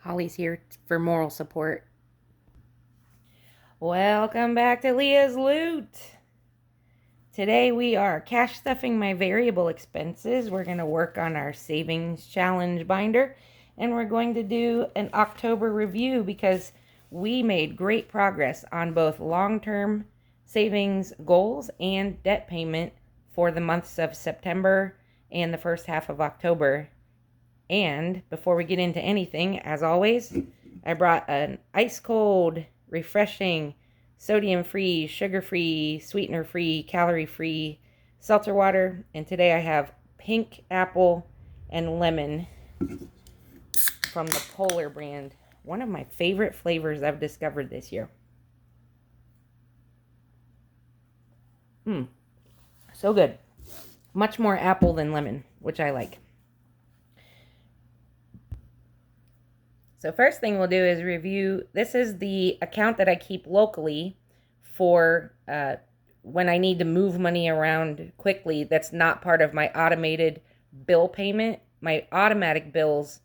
Holly's here for moral support. Welcome back to Leah's Loot. Today we are cash stuffing my variable expenses. We're going to work on our savings challenge binder, and we're going to do an October review because we made great progress on both long-term savings goals and debt payment for the months of September and the first half of October. And before we get into anything, as always, I brought an ice cold, refreshing, sodium-free, sugar-free, sweetener-free, calorie-free seltzer water. And today I have pink apple and lemon from the Polar brand. One of my favorite flavors I've discovered this year. So good. Much more apple than lemon, which I like. So first thing we'll do is review, this is the account that I keep locally for when I need to move money around quickly. That's not part of my automated bill payment. My automatic bills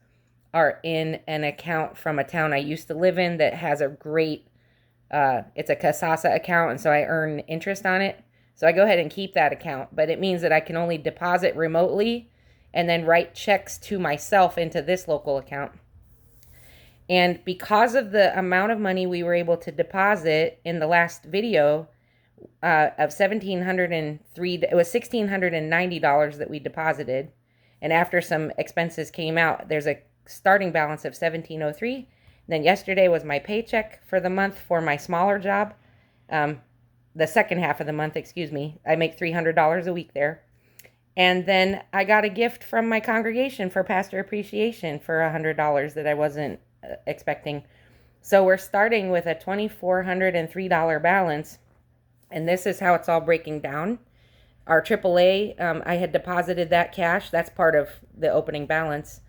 are in an account from a town I used to live in that has a great, it's a Kasasa account, and so I earn interest on it. So I go ahead and keep that account, but it means that I can only deposit remotely and then write checks to myself into this local account. And because of the amount of money we were able to deposit in the last video of $1,703, it was $1,690 that we deposited. And after some expenses came out, there's a starting balance of $1,703. Then yesterday was my paycheck for the month for my smaller job. The second half of the month, I make $300 a week there. And then I got a gift from my congregation for pastor appreciation for $100 that I wasn't expecting. So we're starting with a $2,403 balance, and this is how it's all breaking down. Our AAA, I had deposited that cash. That's part of the opening balance.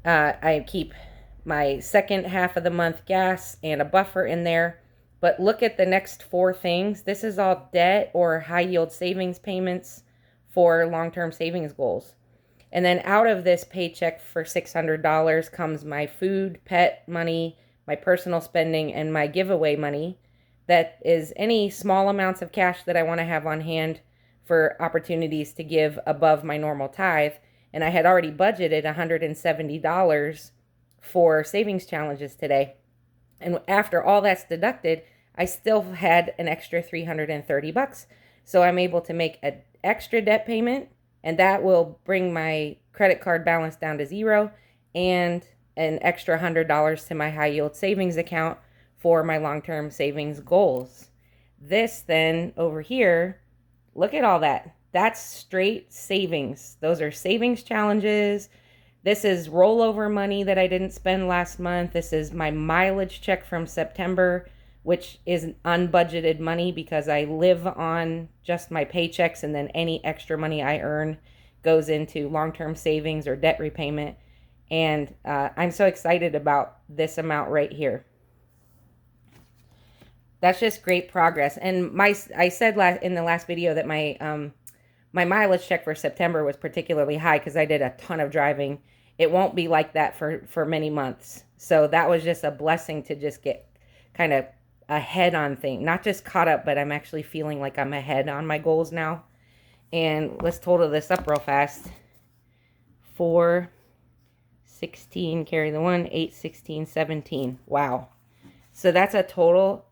I keep my second half of the month gas and a buffer in there. But look at the next four things. This is all debt or high yield savings payments for long-term savings goals. And then out of this paycheck for $600 comes my food, pet money, my personal spending, and my giveaway money. That is any small amounts of cash that I want to have on hand for opportunities to give above my normal tithe. And I had already budgeted $170 for savings challenges today. And after all that's deducted, I still had an extra $330. So I'm able to make an extra debt payment, and that will bring my credit card balance down to zero and an extra $100 to my high yield savings account for my long-term savings goals. This then over here, look at all that. That's straight savings. Those are savings challenges. This is rollover money that I didn't spend last month. This is my mileage check from September, which is unbudgeted money because I live on just my paychecks, and then any extra money I earn goes into long-term savings or debt repayment. And I'm so excited about this amount right here. That's just great progress. And I said in the last video that my mileage check for September was particularly high because I did a ton of driving. It won't be like that for many months. So that was just a blessing to just get kind of ahead on things, not just caught up, but I'm actually feeling like I'm ahead on my goals now. And let's total this up real fast. 4, 16, carry the 1, 8, 16, 17. Wow. So that's a total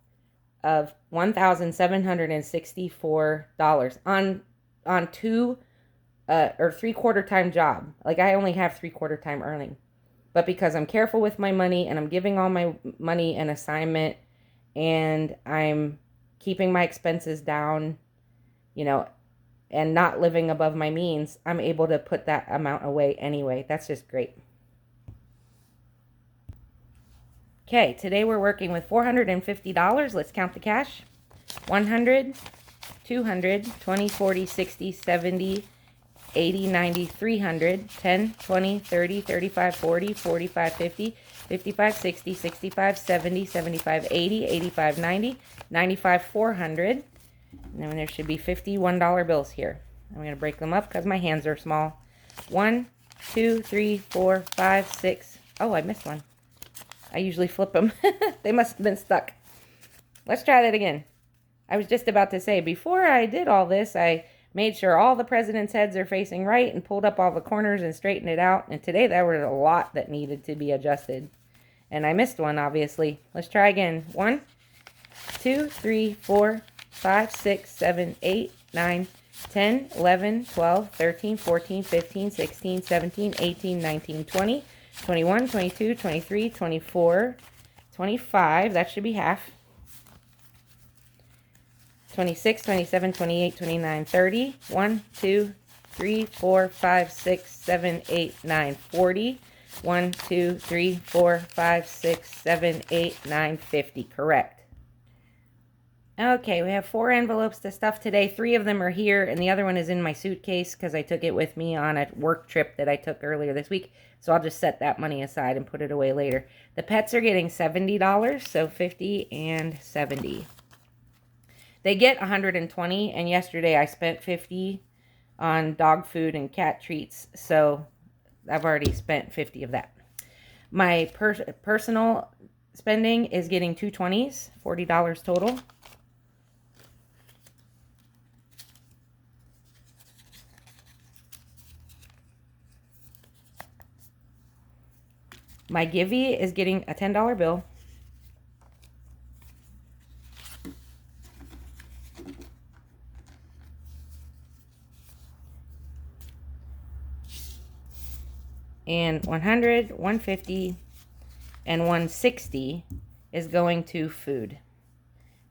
of $1,764 on two or 3/4 time job. Like I only have 3/4 time earning, but because I'm careful with my money and I'm giving all my money an assignment, and I'm keeping my expenses down, and not living above my means, I'm able to put that amount away anyway. That's just great. Okay, today we're working with $450. Let's count the cash. 100, 200, 20, 40, 60, 70, 80, 90, 300, 10, 20, 30, 35, 40, 45, 50, 55, 60, 65, 70, 75, 80, 85, 90, 95, 400. And then there should be $51 bills here. I'm going to break them up because my hands are small. 1, 2, 3, 4, 5, 6, Oh, I missed one. I usually flip them. They must have been stuck. Let's try that again. I was just about to say, before I did all this, I made sure all the president's heads are facing right and pulled up all the corners and straightened it out. And today there was a lot that needed to be adjusted. And I missed one, obviously. Let's try again. 1, 2, 3, 4, 5, 6, 7, 8, 9, 10, 11, 12, 13, 14, 15, 16, 17, 18, 19, 20, 21, 22, 23, 24, 25. That should be half. 26, 27, 28, 29, 30. 1, 2, 3, 4, 5, 6, 7, 8, 9, 40. 1, 2, 3, 4, 5, 6, 7, 8, 9, 50. Correct. Okay, we have 4 envelopes to stuff today. 3 of them are here, and the other one is in my suitcase because I took it with me on a work trip that I took earlier this week. So I'll just set that money aside and put it away later. The pets are getting $70, so 50 and 70. They get 120, and yesterday I spent 50 on dog food and cat treats, so I've already spent 50 of that. My personal spending is getting 220s, $40 total. My Givey is getting a $10 bill. And 100, 150, and 160 is going to food.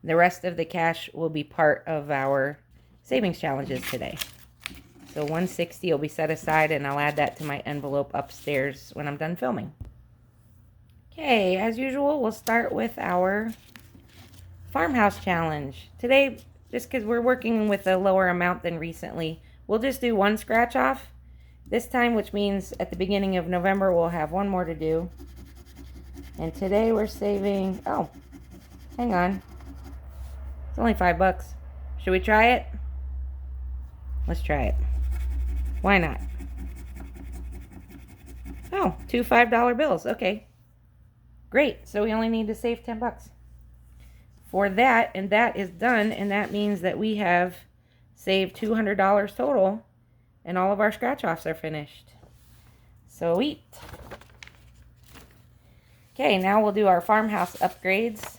The rest of the cash will be part of our savings challenges today. So 160 will be set aside, and I'll add that to my envelope upstairs when I'm done filming. Okay, as usual, we'll start with our farmhouse challenge. Today, just because we're working with a lower amount than recently, we'll just do 1 scratch off this time, which means at the beginning of November we'll have 1 more to do. And today we're saving, oh, hang on, it's only $5. Should we try it? Let's try it. Why not? Oh, 2 $5 bills. Okay, great. So we only need to save $10 for that, and that is done, and that means that we have saved $200 total, and all of our scratch-offs are finished. Sweet. Okay, now we'll do our farmhouse upgrades.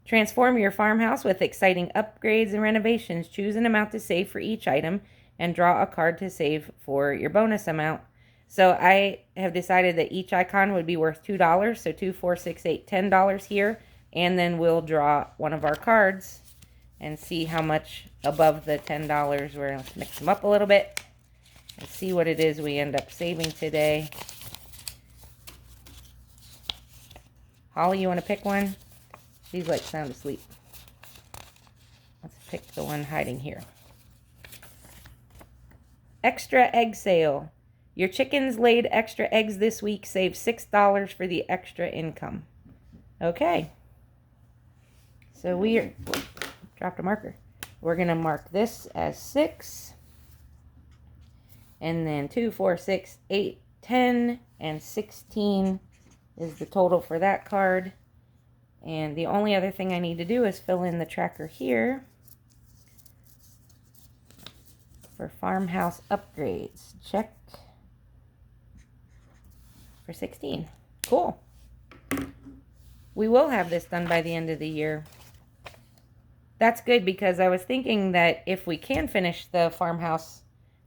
Transform your farmhouse with exciting upgrades and renovations. Choose an amount to save for each item and draw a card to save for your bonus amount. So I have decided that each icon would be worth $2, so 2, 4, 6, 8, $10 here, and then we'll draw one of our cards and see how much above the $10. We're going to mix them up a little bit and see what it is we end up saving today. Holly, you want to pick one? She's like sound asleep. Let's pick the one hiding here. Extra egg sale. Your chickens laid extra eggs this week. Save $6 for the extra income. Okay. So we are, dropped a marker. We're going to mark this as 6. And then 2, 4, 6, 8, 10, and 16 is the total for that card. And the only other thing I need to do is fill in the tracker here for farmhouse upgrades. Check for 16. Cool. We will have this done by the end of the year. That's good, because I was thinking that if we can finish the farmhouse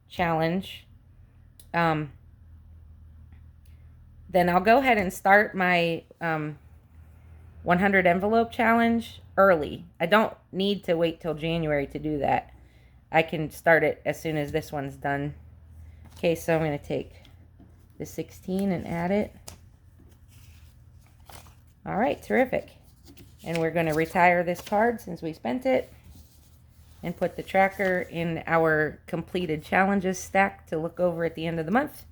challenge, then I'll go ahead and start my 100 envelope challenge early. I don't need to wait till January to do that. I can start it as soon as this one's done. Okay, so I'm going to take the 16 and add it. All right, terrific. And we're going to retire this card since we spent it, and put the tracker in our completed challenges stack to look over at the end of the month.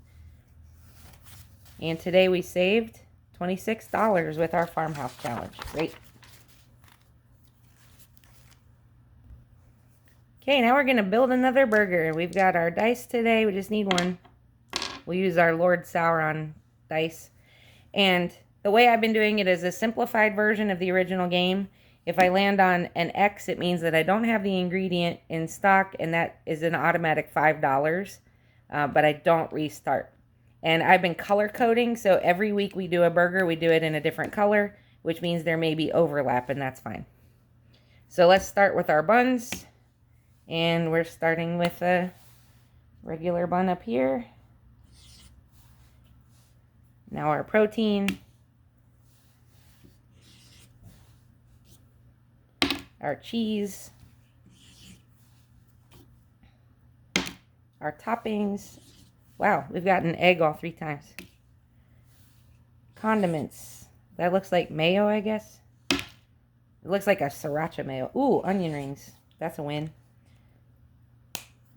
And today we saved $26 with our farmhouse challenge. Great. Okay, now we're going to build another burger. We've got our dice today. We just need one. We'll use our Lord Sauron dice. And the way I've been doing it is a simplified version of the original game. If I land on an X, it means that I don't have the ingredient in stock, and that is an automatic $5, but I don't restart. And I've been color coding, so every week we do a burger, we do it in a different color, which means there may be overlap, and that's fine. So let's start with our buns, and we're starting with a regular bun up here. Now our protein, our cheese, our toppings. Wow, we've got an egg all 3 times. Condiments. That looks like mayo, I guess. It looks like a sriracha mayo. Ooh, onion rings. That's a win.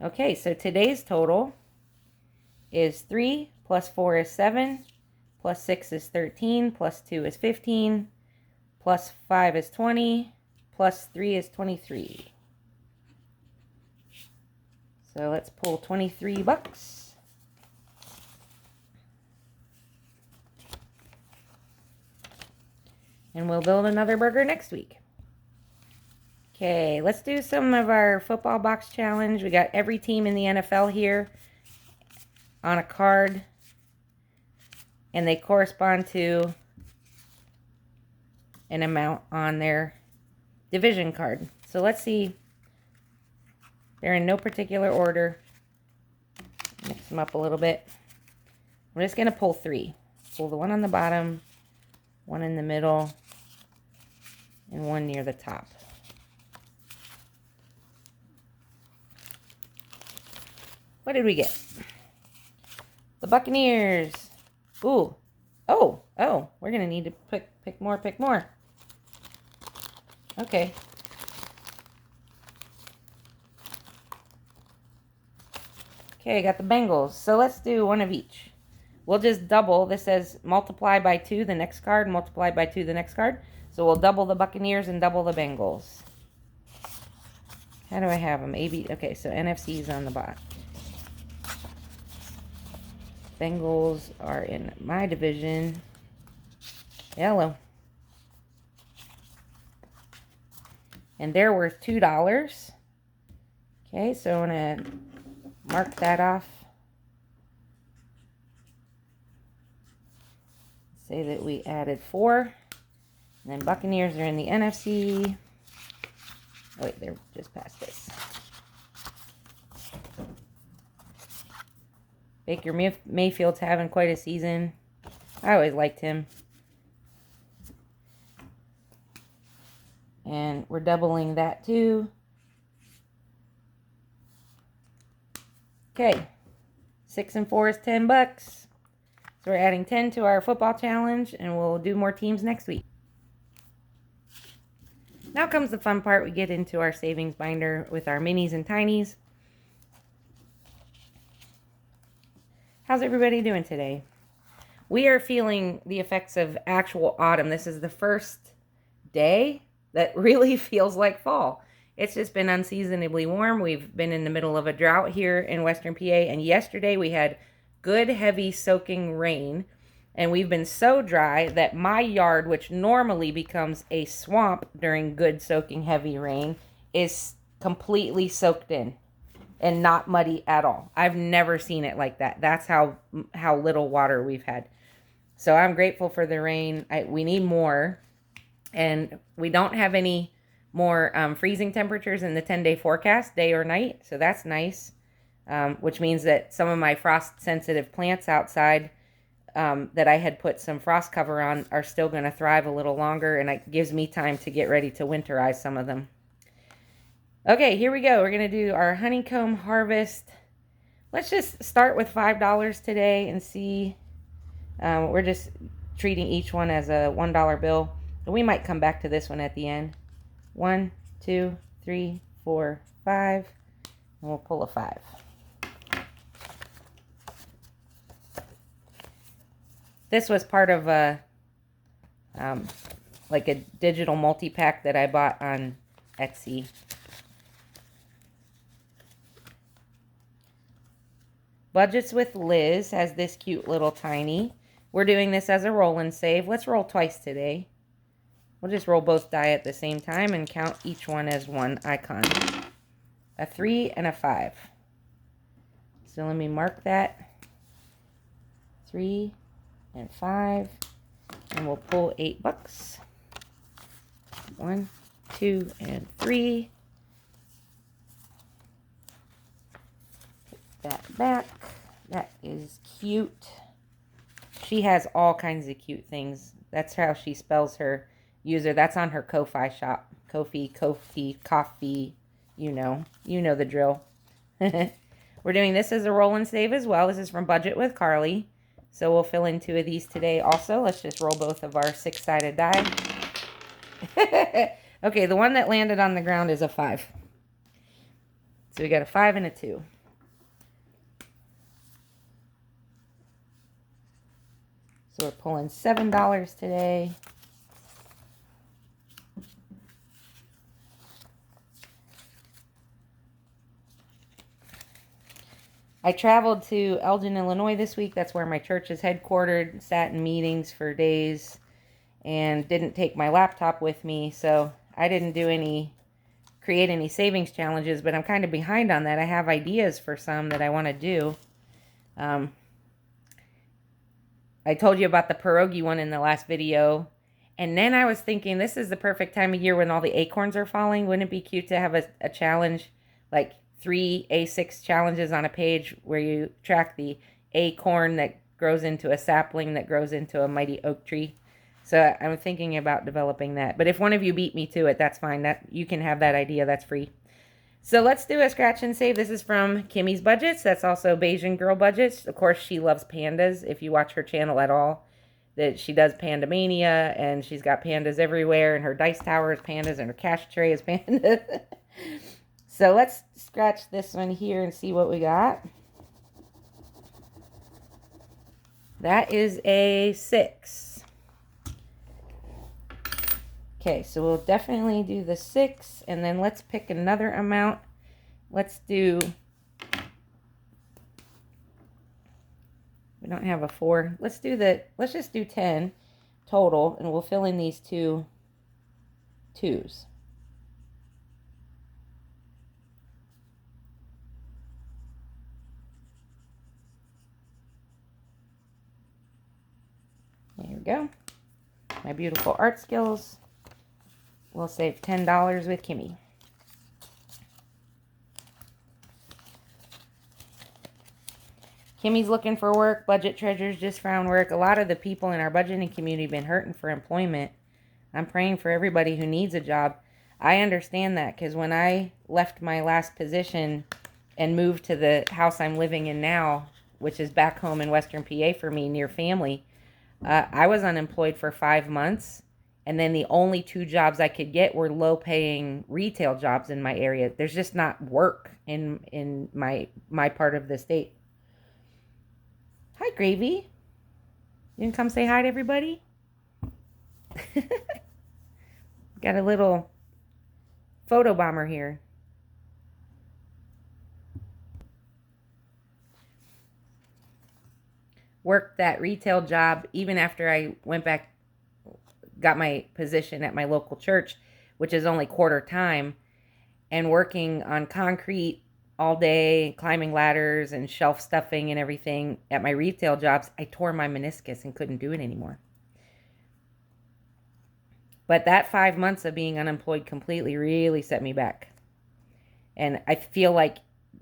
Okay, so today's total is 3 plus 4 is 7, plus 6 is 13, plus 2 is 15, plus 5 is 20, plus 3 is 23. So let's pull $23. And we'll build another burger next week. Okay, let's do some of our football box challenge. We got every team in the NFL here on a card, and they correspond to an amount on their division card. So let's see. They're in no particular order. Mix them up a little bit. I'm just going to pull 3. Pull the one on the bottom, one in the middle, and one near the top. What did we get? The Buccaneers. Ooh. Oh, we're going to need to pick more. Okay. Okay, I got the Bengals. So let's do one of each. We'll just double. This says multiply by 2 the next card, multiply by 2 the next card. So we'll double the Buccaneers and double the Bengals. How do I have them? AB. Okay, so NFC is on the bottom. Bengals are in my division. Yellow. And they're worth $2. Okay, so I'm going to mark that off. Say that we added 4. And then Buccaneers are in the NFC. Oh, wait, they're just past this. Baker Mayfield's having quite a season. I always liked him. And we're doubling that too. Okay. 6 and 4 is $10. So we're adding 10 to our football challenge, and we'll do more teams next week. Now comes the fun part. We get into our savings binder with our minis and tinies. How's everybody doing today? We are feeling the effects of actual autumn. This is the first day that really feels like fall. It's just been unseasonably warm. We've been in the middle of a drought here in Western PA, and yesterday we had good, heavy, soaking rain, and we've been so dry that my yard, which normally becomes a swamp during good, soaking, heavy rain, is completely soaked in and not muddy at all. I've never seen it like that. That's how little water we've had. So I'm grateful for the rain. We need more. And we don't have any more freezing temperatures in the 10-day forecast, day or night. So that's nice, which means that some of my frost-sensitive plants outside that I had put some frost cover on are still going to thrive a little longer. And it gives me time to get ready to winterize some of them. Okay, here we go. We're going to do our honeycomb harvest. Let's just start with $5 today and see. We're just treating each one as a $1 bill. And we might come back to this one at the end. 1, 2, 3, 4, 5. And we'll pull a 5. This was part of a like a digital multi-pack that I bought on Etsy. Budgets with Liz has this cute little tiny. We're doing this as a roll and save. Let's roll twice today. We'll just roll both die at the same time and count each one as one icon. A 3 and a 5. So let me mark that. 3 and 5. And we'll pull $8. 1, 2, and 3. Put that back. That is cute. She has all kinds of cute things. That's how she spells her user. That's on her Ko-Fi shop. Ko-Fi, coffee. You know the drill. We're doing this as a roll and save as well. This is from Budget with Carly. So we'll fill in 2 of these today also. Let's just roll both of our 6-sided die. Okay, the one that landed on the ground is a 5. So we got a 5 and a 2. So we're pulling $7 today. I traveled to Elgin, Illinois this week. That's where my church is headquartered. Sat in meetings for days and didn't take my laptop with me. So I didn't create any savings challenges, but I'm kind of behind on that. I have ideas for some that I want to do. I told you about the pierogi one in the last video. And then I was thinking, this is the perfect time of year when all the acorns are falling. Wouldn't it be cute to have a challenge, like 3 A6 challenges on a page where you track the acorn that grows into a sapling that grows into a mighty oak tree? So I'm thinking about developing that. But if one of you beat me to it, that's fine. That you can have that idea. That's free. So let's do a scratch and save. This is from Kimmy's Budgets. That's also Bayesian Girl Budgets. Of course, she loves pandas. If you watch her channel at all, that she does Pandamania, and she's got pandas everywhere, and her dice tower is pandas, and her cash tray is pandas. So let's scratch this one here and see what we got. That is a 6. Okay, so we'll definitely do the 6, and then let's pick another amount. Let's do, we don't have a 4. Let's just do 10 total, and we'll fill in these 2 2s. There we go. My beautiful art skills. We'll save $10 with Kimmy. Kimmy's looking for work. Budget treasures just found work. A lot of the people in our budgeting community have been hurting for employment. I'm praying for everybody who needs a job. I understand that because when I left my last position and moved to the house I'm living in now, which is back home in Western PA for me, near family, I was unemployed for 5 months. And then the only 2 jobs I could get were low-paying retail jobs in my area. There's just not work in my part of the state. Hi, Gravy. You can come say hi to everybody? Got a little photo bomber here. Worked that retail job even after I went back, got my position at my local church, which is only quarter time, and working on concrete all day, climbing ladders and shelf stuffing and everything at my retail jobs. I tore my meniscus and couldn't do it anymore. But that 5 months of being unemployed completely really set me back. And I feel like,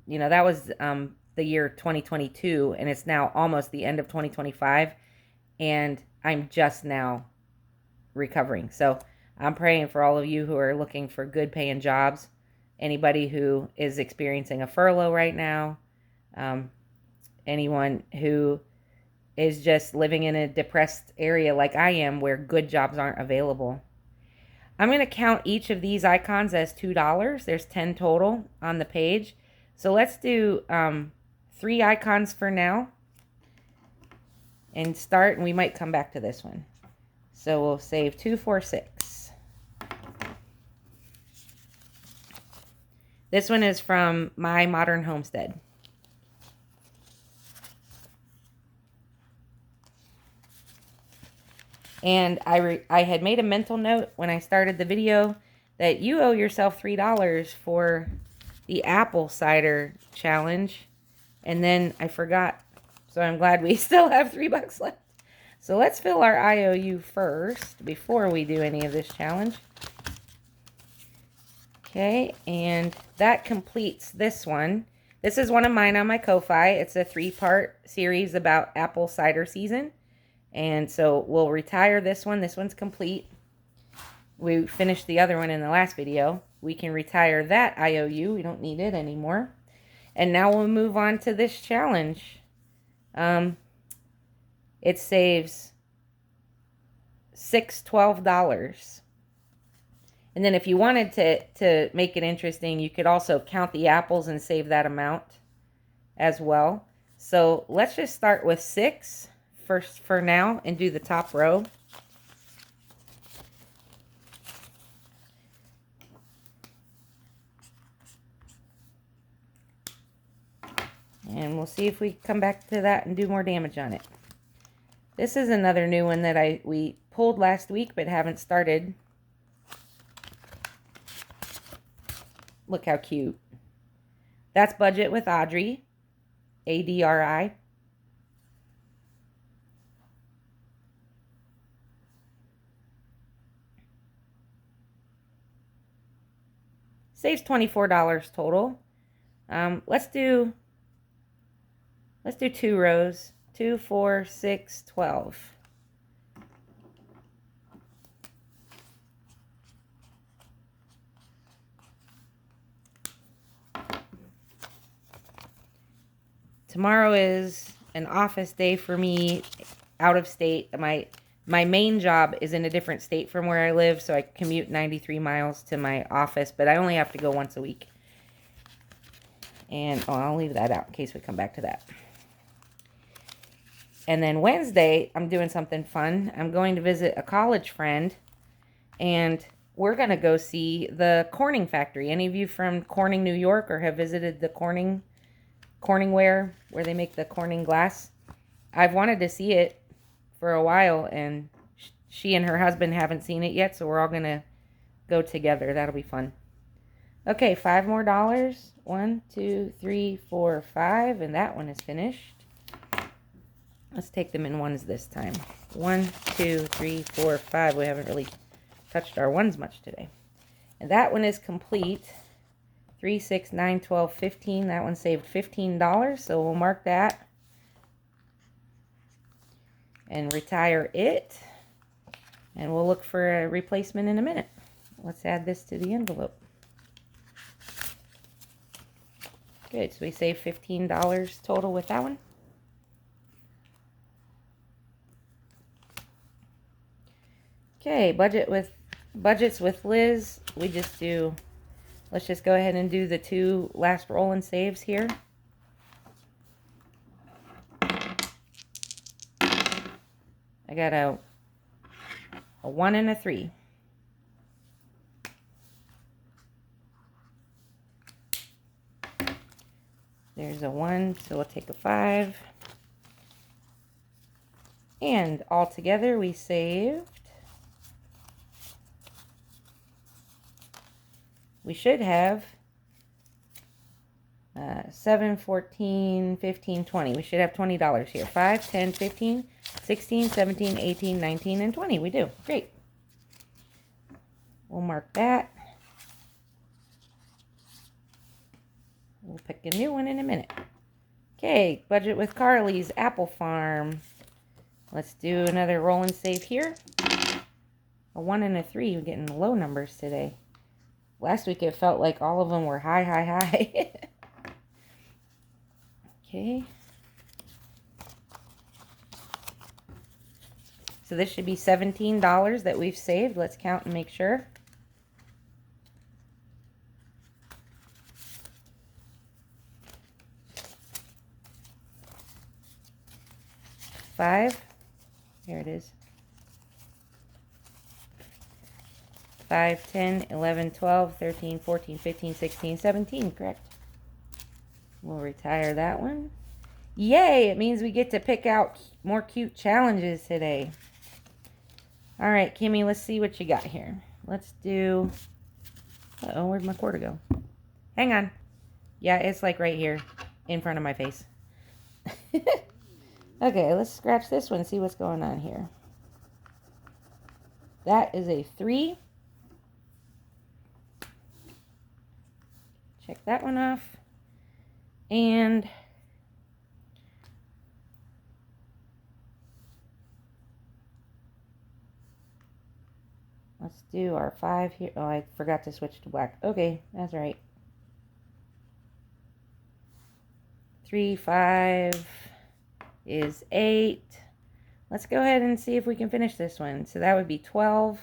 that was the year 2022, and it's now almost the end of 2025, and I'm just now recovering. So I'm praying for all of you who are looking for good paying jobs, anybody who is experiencing a furlough right now, anyone who is just living in a depressed area like I am where good jobs aren't available. I'm going to count each of these icons as $2. There's 10 total on the page. So let's do 3 icons for now and start, and we might come back to this one. So we'll save 2, 4, 6. This one is from My Modern Homestead. And I had made a mental note when I started the video that you owe yourself $3 for the apple cider challenge. And then I forgot. So I'm glad we still have $3 left. So let's fill our IOU first before we do any of this challenge. Okay, and that completes this one. This is one of mine on my Ko-Fi. It's a 3-part series about apple cider season. And so we'll retire this one. This one's complete. We finished the other one in the last video. We can retire that IOU. We don't need it anymore. And now we'll move on to this challenge. It saves $12. And then if you wanted to make it interesting, you could also count the apples and save that amount as well. So let's just start with 6 first for now and do the top row. And we'll see if we come back to that and do more damage on it. This is another new one that we pulled last week but haven't started. Look how cute. That's Budget with Audrey. ADRI. Saves $24 total. Let's do 2 rows. 2, 4, 6, 12. Tomorrow is an office day for me out of state. My main job is in a different state from where I live, so I commute 93 miles to my office, but I only have to go once a week. And I'll leave that out in case we come back to that. And then Wednesday, I'm doing something fun. I'm going to visit a college friend, and we're going to go see the Corning factory. Any of you from Corning, New York, or have visited the Corningware, where they make the Corning glass? I've wanted to see it for a while, and she and her husband haven't seen it yet, so we're all going to go together. That'll be fun. Okay, $5 more. 1, 2, 3, 4, 5, and that one is finished. Let's take them in ones this time. 1, 2, 3, 4, 5. We haven't really touched our ones much today. And that one is complete. 3, 6, 9, 12, 15. That one saved $15, so we'll mark that and retire it. And we'll look for a replacement in a minute. Let's add this to the envelope. Good, so we saved $15 total with that one. Okay, budgets with Liz. Let's just go ahead and do the 2 last roll and saves here. I got a 1 and a 3. There's a 1, so we'll take a 5. And all together we saved. We should have 7, 14, 15, 20. We should have $20 here. 5, 10, 15, 16, 17, 18, 19, and 20. We do. Great. We'll mark that. We'll pick a new one in a minute. Okay, budget with Carly's Apple Farm. Let's do another roll and save here. A 1 and a 3. We're getting low numbers today. Last week it felt like all of them were high, high, high. Okay. So this should be $17 that we've saved. Let's count and make sure. $5. Here it is. 5, 10, 11, 12, 13, 14, 15, 16, 17. Correct. We'll retire that one. Yay! It means we get to pick out more cute challenges today. All right, Kimmy, let's see what you got here. Let's do... Uh-oh, where'd my quarter go? Hang on. Yeah, it's like right here in front of my face. Okay, let's scratch this one and see what's going on here. That is a 3. Check that one off. And let's do our 5 here. Oh, I forgot to switch to black. Okay, that's right. 3, 5 is 8. Let's go ahead and see if we can finish this one. So that would be 12.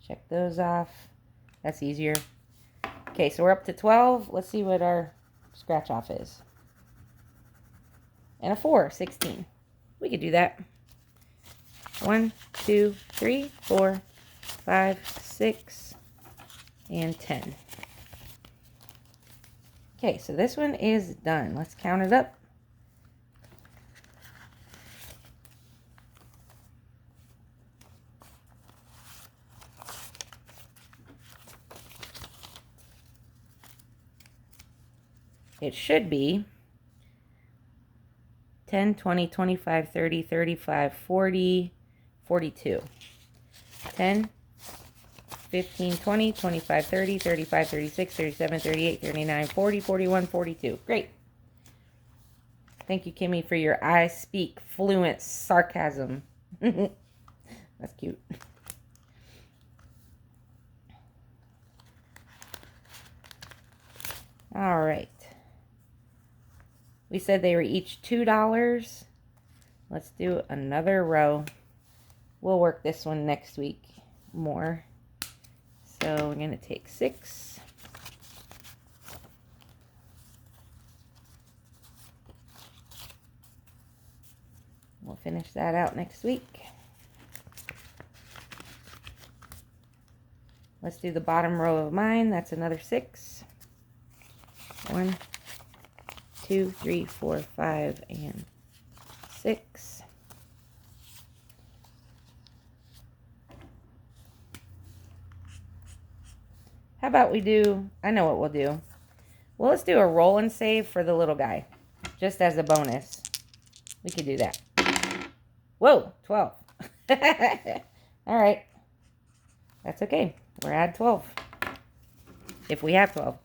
Check those off. That's easier. Okay, so we're up to 12. Let's see what our scratch off is. And a 4, 16. We could do that. 1, 2, 3, 4, 5, 6, and 10. Okay, so this one is done. Let's count it up. It should be 10, 20, 25, 30, 35, 40, 42. 10, 15, 20, 25, 30, 35, 36, 37, 38, 39, 40, 41, 42. Great. Thank you, Kimmy, for your I speak fluent sarcasm. That's cute. All right. We said they were each $2. Let's do another row. We'll work this one next week more. So we're going to take 6. We'll finish that out next week. Let's do the bottom row of mine. That's another 6. 1, 2, 3, 4, 5, and 6. How about we do, I know what we'll do. Well, let's do a roll and save for the little guy, just as a bonus. We could do that. Whoa, 12. All right. That's okay. We're at 12. If we have 12.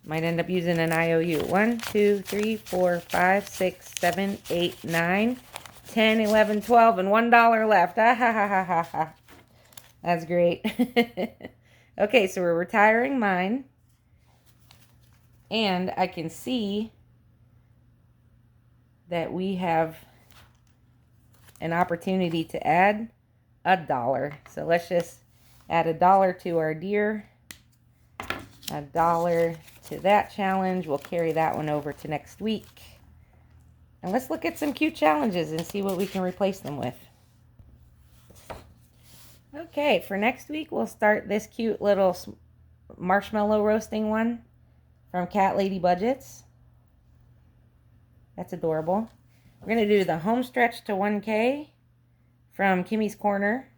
Might end up using an IOU. 1, 2, 3, 4, 5, 6, 7, 8, 9, 10, 11, 12, and $1 left. Ah, ha, ha, ha, ha, ha. That's great. Okay, so we're retiring mine. And I can see that we have an opportunity to add $1. So let's just add $1 to our deer. $1 to that challenge. We'll carry that one over to next week. And let's look at some cute challenges and see what we can replace them with. Okay, for next week, we'll start this cute little marshmallow roasting one from Cat Lady Budgets. That's adorable. We're going to do the home stretch to 1K from Kimmy's Corner.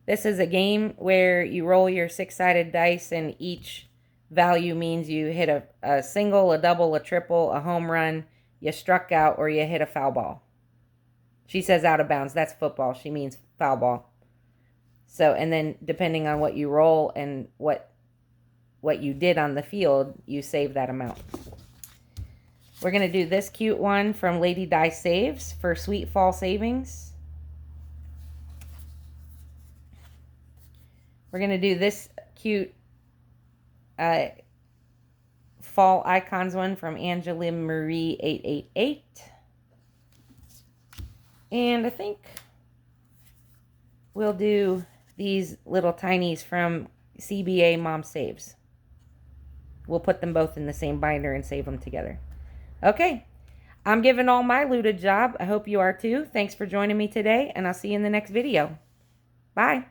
This is a game where you roll your 6-sided dice and each value means you hit a single, a double, a triple, a home run, you struck out, or you hit a foul ball. She says out of bounds. That's football. She means foul ball. So, and then depending on what you roll and what you did on the field, you save that amount. We're going to do this cute one from Lady Die Saves for Sweet Fall Savings. We're going to do this cute Fall Icons one from Angela Marie 888. And I think we'll do these little tinies from CBA Mom Saves. We'll put them both in the same binder and save them together. Okay, I'm giving all my loot a job. I hope you are too. Thanks for joining me today, and I'll see you in the next video. Bye.